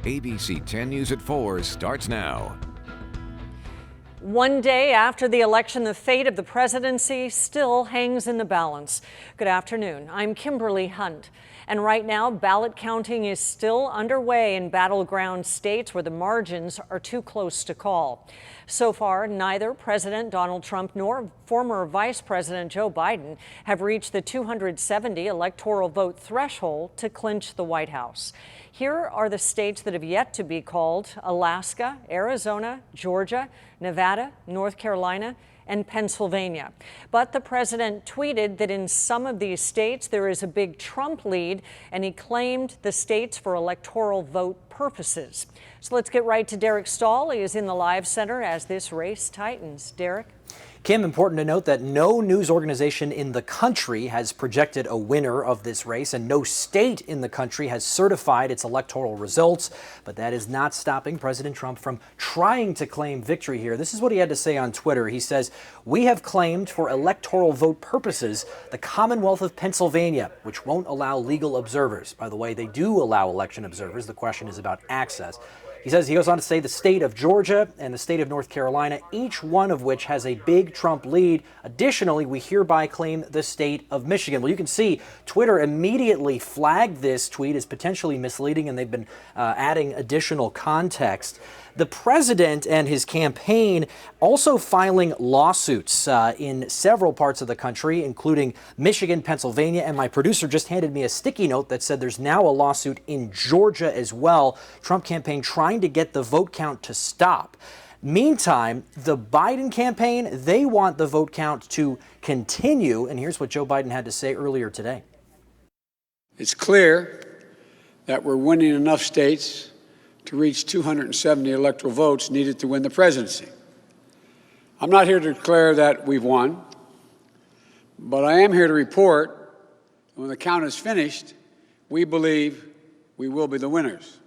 ABC 10 News at 4 starts now. One day after the election, the fate of the presidency still hangs in the balance. Good afternoon. I'm Kimberly Hunt. And right now, ballot counting is still underway in battleground states where the margins are too close to call. So far, neither President Donald Trump nor former Vice President Joe Biden have reached the 270 electoral vote threshold to clinch the White House. Here are the states that have yet to be called: Alaska, Arizona, Georgia, Nevada, North Carolina, and Pennsylvania. But the president tweeted that in some of these states there is a big Trump lead, and he claimed the states for electoral vote purposes. So let's get right to Derek Stahl. He is in the live center as this race tightens. Derek? Kim, important to note that no news organization in the country has projected a winner of this race, and no state in the country has certified its electoral results. But that is not stopping President Trump from trying to claim victory here. This is what he had to say on Twitter. He says, "We have claimed for electoral vote purposes the Commonwealth of Pennsylvania, which won't allow legal observers." By the way, they do allow election observers. The question is about access. He goes on to say the state of Georgia and the state of North Carolina, each one of which has a big Trump lead. Additionally, we hereby claim the state of Michigan. Well, you can see Twitter immediately flagged this tweet as potentially misleading, and they've been adding additional context. The president and his campaign also filing lawsuits in several parts of the country, including Michigan, Pennsylvania, and my producer just handed me a sticky note that said there's now a lawsuit in Georgia as well. Trump campaign trying to get the vote count to stop. Meantime, the Biden campaign, they want the vote count to continue, and here's what Joe Biden had to say earlier today. It's clear that we're winning enough states to reach 270 electoral votes needed to win the presidency. I'm not here to declare that we've won, but I am here to report that when the count is finished, we believe we will be the winners.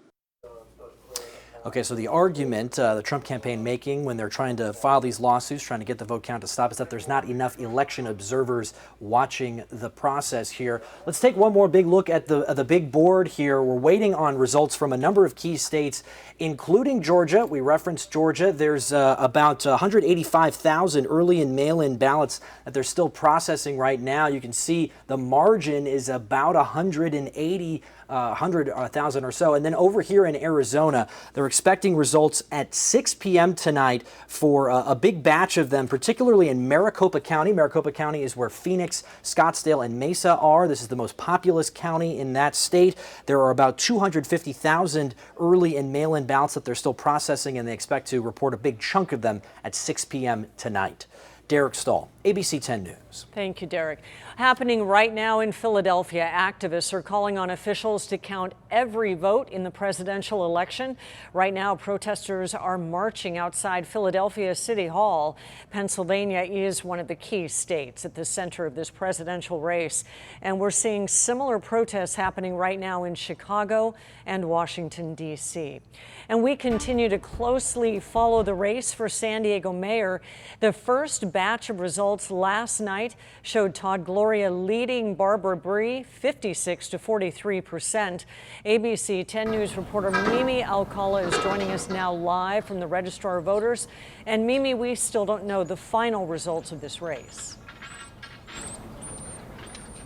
Okay, so the argument the Trump campaign making when they're trying to file these lawsuits, trying to get the vote count to stop, is that there's not enough election observers watching the process here. Let's take one more big look at the big board here. We're waiting on results from a number of key states, including Georgia. We referenced Georgia. There's about 185,000 early and mail-in ballots that they're still processing right now. You can see the margin is about 100,000 or so. And then over here in Arizona, they're expecting results at 6 p.m. tonight for a big batch of them, particularly in Maricopa County. Maricopa County is where Phoenix, Scottsdale, and Mesa are. This is the most populous county in that state. There are about 250,000 early and mail-in ballots that they're still processing, and they expect to report a big chunk of them at 6 p.m. tonight. Derek Stahl, ABC 10 News. Thank you, Derek. Happening right now in Philadelphia, activists are calling on officials to count every vote in the presidential election. Right now, protesters are marching outside Philadelphia City Hall. Pennsylvania is one of the key states at the center of this presidential race. And we're seeing similar protests happening right now in Chicago and Washington, D.C. And we continue to closely follow the race for San Diego mayor. The first batch of results last night showed Todd Gloria leading Barbara Bree 56 to 43%. ABC 10 News reporter Mimi Alcala is joining us now live from the Registrar of Voters. And Mimi, we still don't know the final results of this race.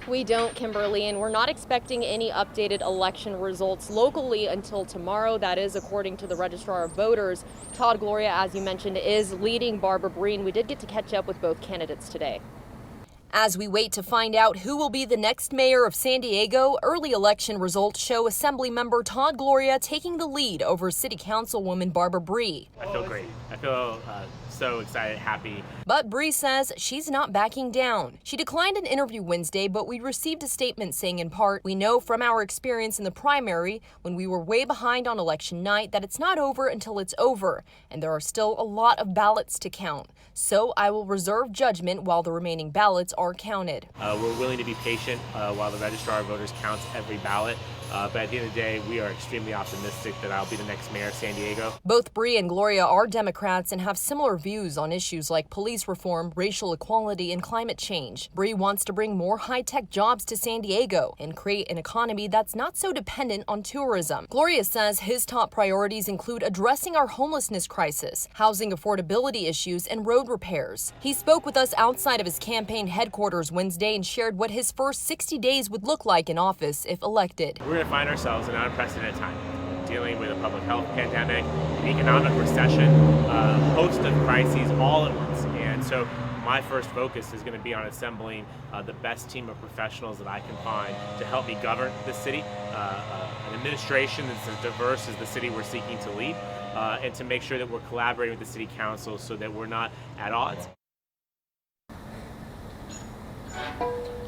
We don't, Kimberly, and we're not expecting any updated election results locally until tomorrow. That is according to the Registrar of Voters. Todd Gloria, as you mentioned, is leading Barbara Breen. We did get to catch up with both candidates today. As we wait to find out who will be the next mayor of San Diego, early election results show Assemblymember Todd Gloria taking the lead over City Councilwoman Barbara Bree. I feel great. I feel so excited, happy. But Bree says she's not backing down. She declined an interview Wednesday, but we received a statement saying in part, "We know from our experience in the primary, when we were way behind on election night, that it's not over until it's over, and there are still a lot of ballots to count. So I will reserve judgment while the remaining ballots are counted." We're willing to be patient while the Registrar of Voters counts every ballot. But at the end of the day, we are extremely optimistic that I'll be the next mayor of San Diego. Both Bree and Gloria are Democrats and have similar views on issues like police reform, racial equality, and climate change. Bree wants to bring more high-tech jobs to San Diego and create an economy that's not so dependent on tourism. Gloria says his top priorities include addressing our homelessness crisis, housing affordability issues, and road repairs. He spoke with us outside of his campaign headquarters Wednesday and shared what his first 60 days would look like in office if elected. We're going to find ourselves in an unprecedented time, dealing with a public health pandemic, an economic recession, a host of crises all at once. And so my first focus is going to be on assembling the best team of professionals that I can find to help me govern this city, an administration that's as diverse as the city we're seeking to lead, and to make sure that we're collaborating with the city council so that we're not at odds.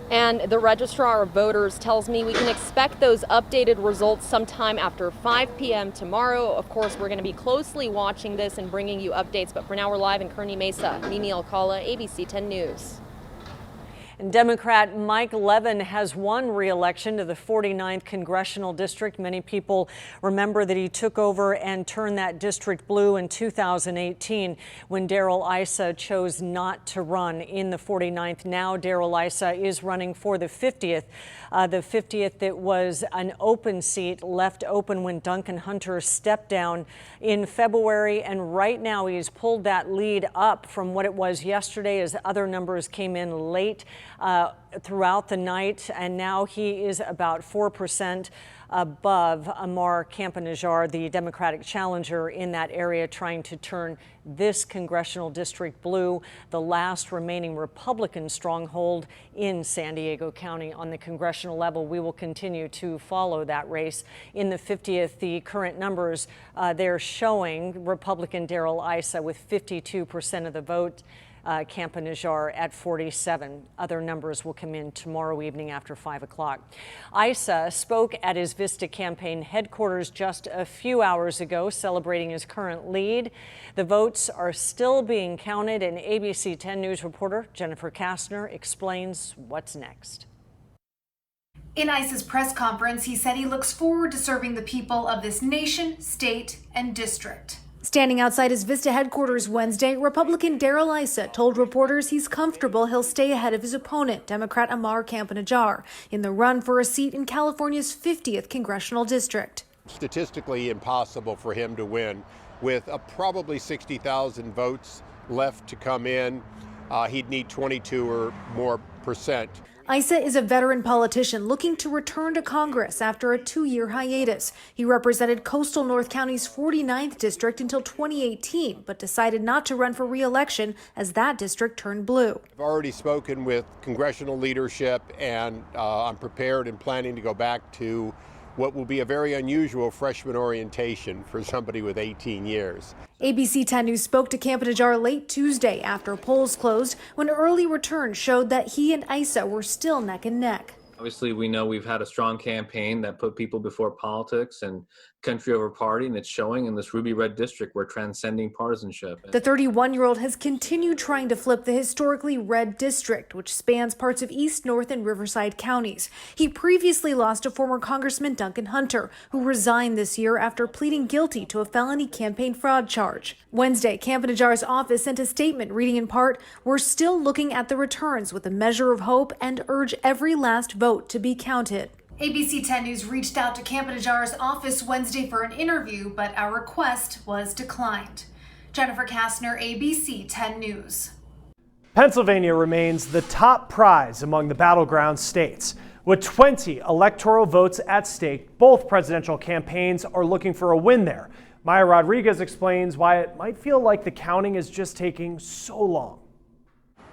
And the registrar of voters tells me we can expect those updated results sometime after 5 p.m. tomorrow. Of course, we're going to be closely watching this and bringing you updates. But for now, we're live in Kearney Mesa. Mimi Alcala, ABC 10 News. And Democrat Mike Levin has won re-election to the 49th Congressional District. Many people remember that he took over and turned that district blue in 2018 when Darrell Issa chose not to run in the 49th. Now Darrell Issa is running for the 50th. The 50th that was an open seat, left open when Duncan Hunter stepped down in February. And right now he's pulled that lead up from what it was yesterday as other numbers came in late throughout the night, and now he is about 4% above Amar Campa-Najjar, the Democratic challenger in that area, trying to turn this congressional district blue, the last remaining Republican stronghold in San Diego County on the congressional level. We will continue to follow that race. In the 50th, the current numbers, they're showing Republican Darrell Issa with 52% of the vote. Campa-Najjar at 47. Other numbers will come in tomorrow evening after 5 o'clock. Issa spoke at his Vista campaign headquarters just a few hours ago, celebrating his current lead. The votes are still being counted, and ABC 10 News reporter Jennifer Kastner explains what's next. In Issa's press conference, he said he looks forward to serving the people of this nation, state, and district. Standing outside his Vista headquarters Wednesday, Republican Darrell Issa told reporters he's comfortable he'll stay ahead of his opponent, Democrat Amar Campa-Najjar, in the run for a seat in California's 50th congressional district. Statistically impossible for him to win. With probably 60,000 votes left to come in, he'd need 22 or more percent. Issa is a veteran politician looking to return to Congress after a 2-year hiatus. He represented coastal North County's 49th district until 2018, but decided not to run for re-election as that district turned blue. I've already spoken with congressional leadership, and I'm prepared and planning to go back to what will be a very unusual freshman orientation for somebody with 18 years. ABC 10 News spoke to Campa-Najjar late Tuesday after polls closed, when early returns showed that he and Issa were still neck and neck. Obviously, we know we've had a strong campaign that put people before politics and country over party, and it's showing in this ruby red district. We're transcending partisanship. The 31-year-old has continued trying to flip the historically red district, which spans parts of East, North, and Riverside counties. He previously lost to former Congressman Duncan Hunter, who resigned this year after pleading guilty to a felony campaign fraud charge. Wednesday, Campa-Najjar's office sent a statement reading in part, "We're still looking at the returns with a measure of hope and urge every last vote to be counted." ABC 10 News reached out to Campa-Najjar's office Wednesday for an interview, but our request was declined. Jennifer Kastner, ABC 10 News. Pennsylvania remains the top prize among the battleground states. With 20 electoral votes at stake, both presidential campaigns are looking for a win there. Maya Rodriguez explains why it might feel like the counting is just taking so long.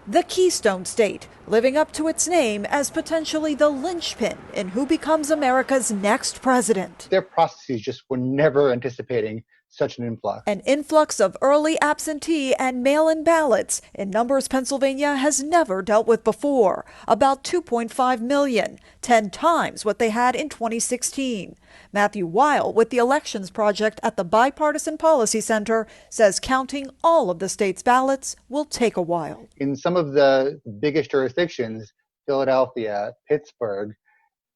The Keystone State, living up to its name as potentially the linchpin in who becomes America's next president. Their processes just were never anticipating such an influx. An influx of early absentee and mail-in ballots in numbers Pennsylvania has never dealt with before, about 2.5 million, 10 times what they had in 2016. Matthew Weil with the Elections Project at the Bipartisan Policy Center says counting all of the state's ballots will take a while. In some of the biggest jurisdictions, Philadelphia, Pittsburgh,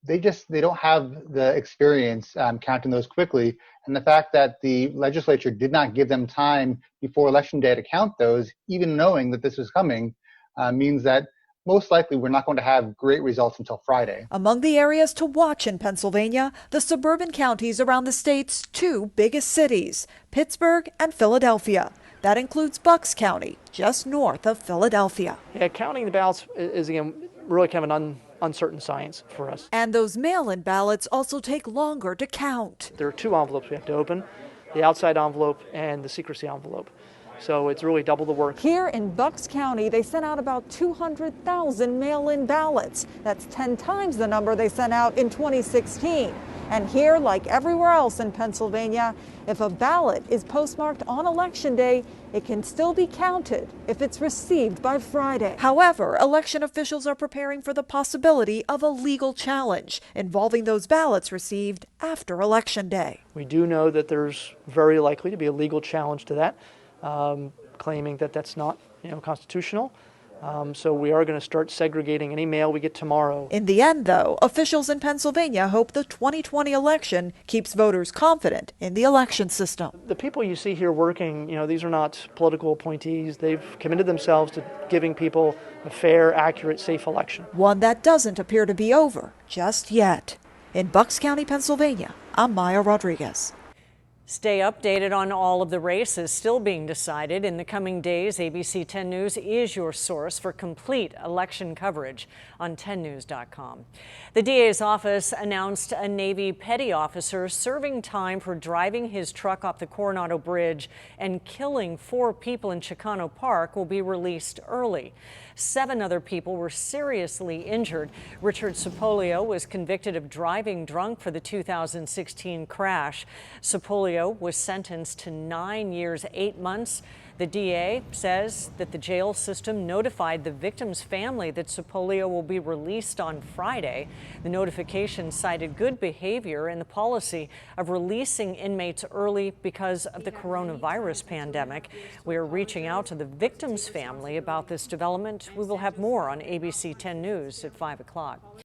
they don't have the experience counting those quickly. And the fact that the legislature did not give them time before Election Day to count those, even knowing that this was coming, means that most likely we're not going to have great results until Friday. Among the areas to watch in Pennsylvania, the suburban counties around the state's two biggest cities, Pittsburgh and Philadelphia. That includes Bucks County, just north of Philadelphia. Yeah, counting the ballots is again really kind of an uncertain science for us. And those mail-in ballots also take longer to count. There are two envelopes we have to open, the outside envelope and the secrecy envelope. So it's really double the work. Here in Bucks County, they sent out about 200,000 mail-in ballots. That's 10 times the number they sent out in 2016. And here, like everywhere else in Pennsylvania, if a ballot is postmarked on Election Day, it can still be counted if it's received by Friday. However, election officials are preparing for the possibility of a legal challenge involving those ballots received after Election Day. We do know that there's very likely to be a legal challenge to that, claiming that that's not constitutional. So we are going to start segregating any mail we get tomorrow. In the end, though, officials in Pennsylvania hope the 2020 election keeps voters confident in the election system. The people you see here working, these are not political appointees. They've committed themselves to giving people a fair, accurate, safe election. One that doesn't appear to be over just yet. In Bucks County, Pennsylvania, I'm Maya Rodriguez. Stay updated on all of the races still being decided. In the coming days, ABC 10 News is your source for complete election coverage on 10news.com. The DA's office announced a Navy petty officer serving time for driving his truck off the Coronado Bridge and killing 4 people in Chicano Park will be released early. 7 other people were seriously injured. Richard Cipollio was convicted of driving drunk for the 2016 crash. Cipollio was sentenced to 9 years, 8 months. The DA says that the jail system notified the victim's family that Cipollio will be released on Friday. The notification cited good behavior in the policy of releasing inmates early because of the coronavirus pandemic. We are reaching out to the victim's family about this development. We will have more on ABC 10 News at 5 o'clock.